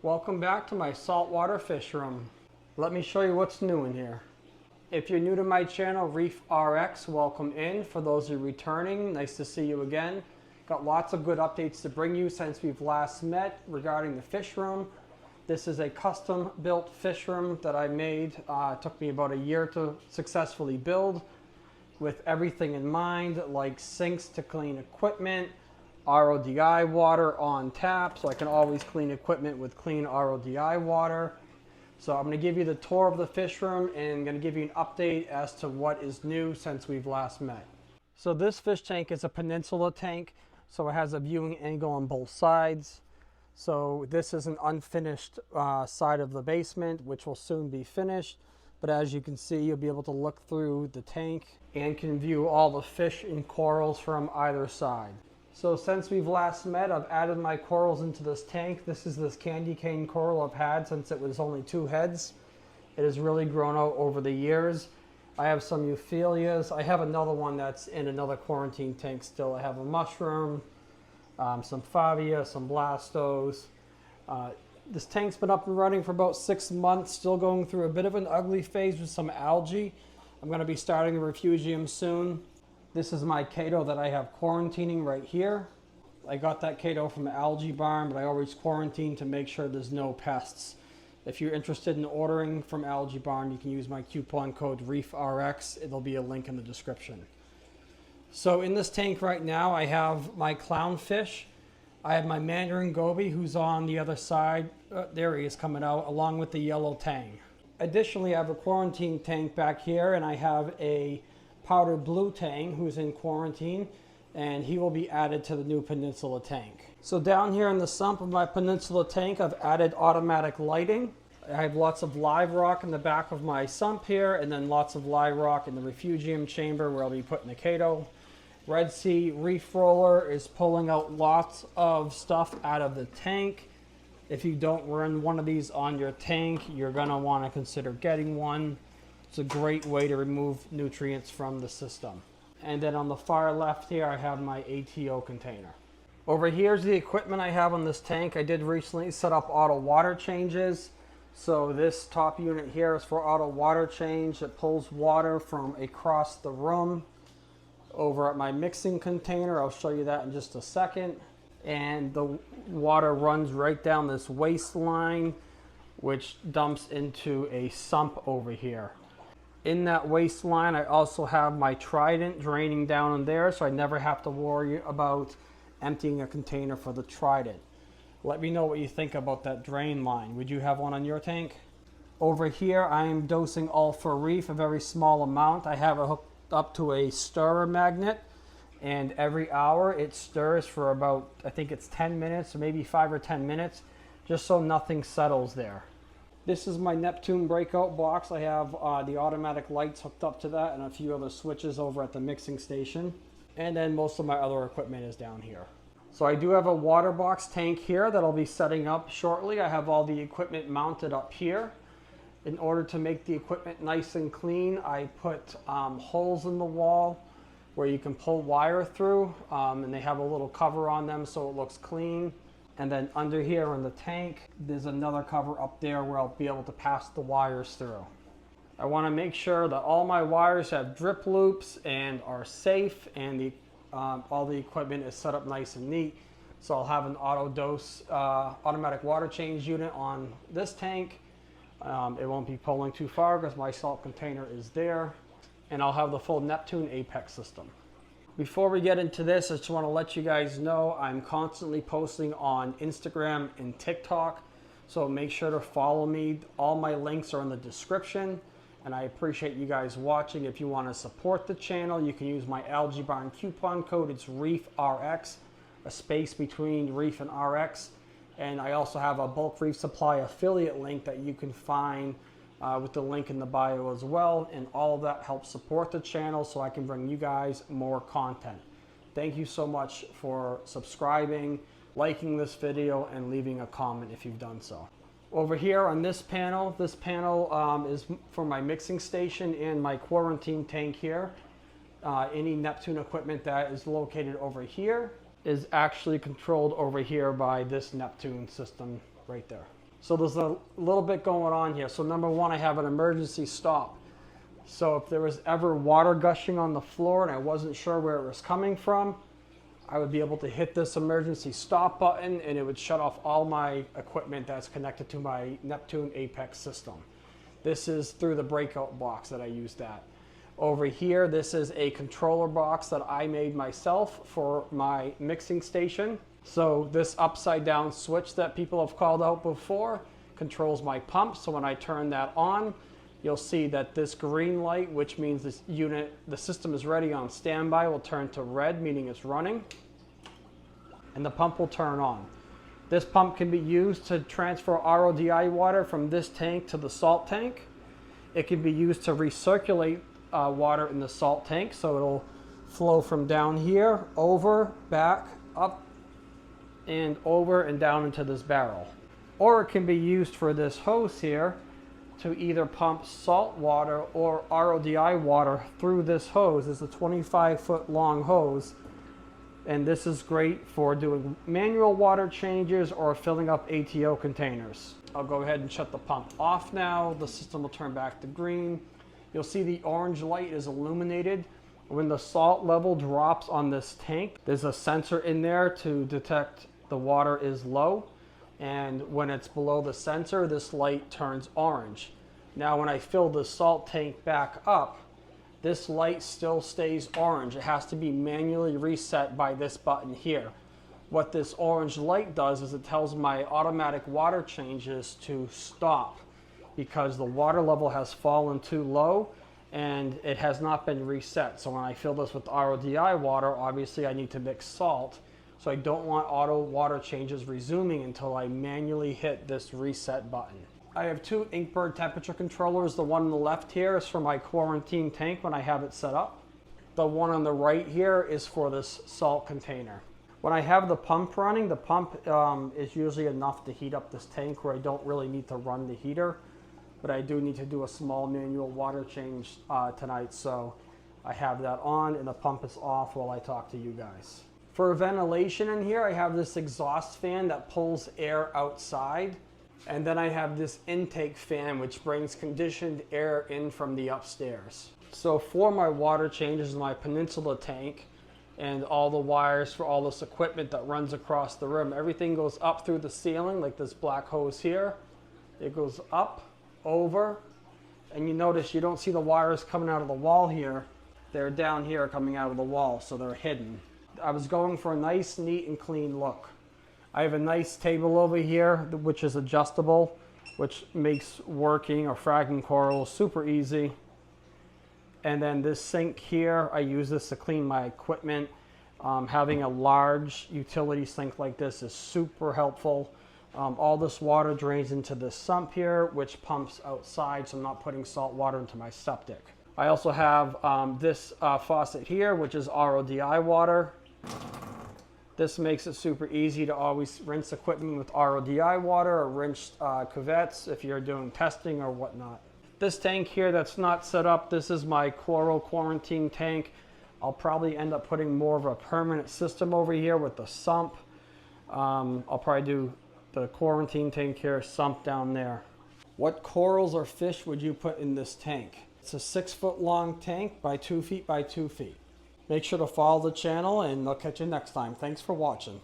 Welcome back to my saltwater fish room. Let me show you what's new in here. If you're new to my channel, Reef RX, welcome in. For those who are returning, nice to see you again. Got lots of good updates to bring you since we've last met regarding the fish room. This is a custom built fish room that I made. It took me about a year to successfully build, with everything in mind, like sinks to clean equipment, RODI water on tap, so I can always clean equipment with clean RODI water. So I'm going to give you the tour of the fish room and I'm going to give you an update as to what is new since we've last met. So this fish tank is a peninsula tank, so it has a viewing angle on both sides. So this is an unfinished side of the basement, which will soon be finished. But as you can see, you'll be able to look through the tank and can view all the fish and corals from either side. So since we've last met, I've added my corals into this tank. This is this candy cane coral I've had since it was only 2 heads. It has really grown out over the years. I have some euphyllias. I have another one that's in another quarantine tank still. I have a mushroom, some favia, some blastos. This tank's been up and running for about 6 months, still going through a bit of an ugly phase with some algae. I'm going to be starting a refugium soon. This is my Cato that I have quarantining right here. I got that Cato from AlgaeBarn, but I always quarantine to make sure there's no pests. If you're interested in ordering from AlgaeBarn, you can use my coupon code REEFRX. It'll be a link in the description. So in this tank right now, I have my clownfish. I have my mandarin goby, who's on the other side. There he is coming out, along with the yellow tang. Additionally, I have a quarantine tank back here, and I have a powder blue tang who's in quarantine, and he will be added to the new peninsula tank. So down here in the sump of my peninsula tank, I've added automatic lighting. I have lots of live rock in the back of my sump here, and then lots of live rock in the refugium chamber where I'll be putting the Cato. Red Sea reef roller is pulling out lots of stuff out of the tank. If you don't run one of these on your tank, you're gonna wanna consider getting one. It's a great way to remove nutrients from the system. And then on the far left here, I have my ATO container. Over here's the equipment I have on this tank. I did recently set up auto water changes. So this top unit here is for auto water change. It pulls water from across the room over at my mixing container. I'll show you that in just a second. And the water runs right down this waste line, which dumps into a sump over here. In that waste line, I also have my Trident draining down in there, so I never have to worry about emptying a container for the Trident. Let me know what you think about that drain line. Would you have one on your tank? Over here, I am dosing all for Reef, a very small amount. I have it hooked up to a stirrer magnet, and every hour it stirs for about, I think it's 10 minutes, or maybe 5 or 10 minutes, just so nothing settles there. This is my Neptune breakout box. I have the automatic lights hooked up to that and a few other switches over at the mixing station. And then most of my other equipment is down here. So I do have a Waterbox tank here that I'll be setting up shortly. I have all the equipment mounted up here. In order to make the equipment nice and clean, I put holes in the wall where you can pull wire through, and they have a little cover on them so it looks clean. And then under here in the tank, there's another cover up there where I'll be able to pass the wires through. I want to make sure that all my wires have drip loops and are safe, and all the equipment is set up nice and neat. So I'll have an auto dose automatic water change unit on this tank. It won't be pulling too far because my salt container is there. And I'll have the full Neptune Apex system. Before we get into this, I just want to let you guys know I'm constantly posting on Instagram and TikTok, so make sure to follow me. All my links are in the description, and I appreciate you guys watching. If you want to support the channel, you can use my AlgaeBarn coupon code. It's REEFRX, a space between Reef and RX. And I also have a bulk reef supply affiliate link that you can find with the link in the bio as well, and all of that helps support the channel so I can bring you guys more content. Thank you so much for subscribing, liking this video, and leaving a comment if you've done so. Over here on this panel is for my mixing station and my quarantine tank here. Any Neptune equipment that is located over here is actually controlled over here by this Neptune system right there. So there's a little bit going on here. So number one, I have an emergency stop. So if there was ever water gushing on the floor and I wasn't sure where it was coming from, I would be able to hit this emergency stop button and it would shut off all my equipment that's connected to my Neptune Apex system. This is through the breakout box that I use that. Over here, this is a controller box that I made myself for my mixing station. So this upside down switch that people have called out before controls my pump. So when I turn that on, you'll see that this green light, which means this unit, the system is ready on standby, will turn to red, meaning it's running, and the pump will turn on. This pump can be used to transfer RODI water from this tank to the salt tank. It can be used to recirculate water in the salt tank, so it'll flow from down here, over, back, up, and over and down into this barrel. Or it can be used for this hose here to either pump salt water or RODI water through this hose. It's a 25-foot long hose, and this is great for doing manual water changes or filling up ATO containers. I'll go ahead and shut the pump off now. The system will turn back to green. You'll see the orange light is illuminated. When the salt level drops on this tank, there's a sensor in there to detect the water is low. And when it's below the sensor, this light turns orange. Now when I fill the salt tank back up, this light still stays orange. It has to be manually reset by this button here. What this orange light does is it tells my automatic water changes to stop because the water level has fallen too low and it has not been reset. So when I fill this with RODI water, obviously I need to mix salt. So I don't want auto water changes resuming until I manually hit this reset button. I have two Inkbird temperature controllers. The one on the left here is for my quarantine tank when I have it set up. The one on the right here is for this salt container. When I have the pump running, the pump is usually enough to heat up this tank where I don't really need to run the heater, but I do need to do a small manual water change tonight. So I have that on and the pump is off while I talk to you guys. For ventilation in here, I have this exhaust fan that pulls air outside. And then I have this intake fan which brings conditioned air in from the upstairs. So for my water changes in my Peninsula tank and all the wires for all this equipment that runs across the room, everything goes up through the ceiling like this black hose here. It goes up, over, and you notice you don't see the wires coming out of the wall here. They're down here coming out of the wall, so they're hidden. I was going for a nice, neat, and clean look. I have a nice table over here, which is adjustable, which makes working or fragging coral super easy. And then this sink here, I use this to clean my equipment. Having a large utility sink like this is super helpful. All this water drains into this sump here, which pumps outside, so I'm not putting salt water into my septic. I also have this faucet here, which is RODI water. This makes it super easy to always rinse equipment with RODI water or rinse cuvettes if you're doing testing or whatnot. This tank here that's not set up, this is my coral quarantine tank. I'll probably end up putting more of a permanent system over here with the sump. I'll probably do the quarantine tank here, sump down there. What corals or fish would you put in this tank? It's a 6-foot long tank by 2 feet by 2 feet. Make sure to follow the channel and I'll catch you next time. Thanks for watching.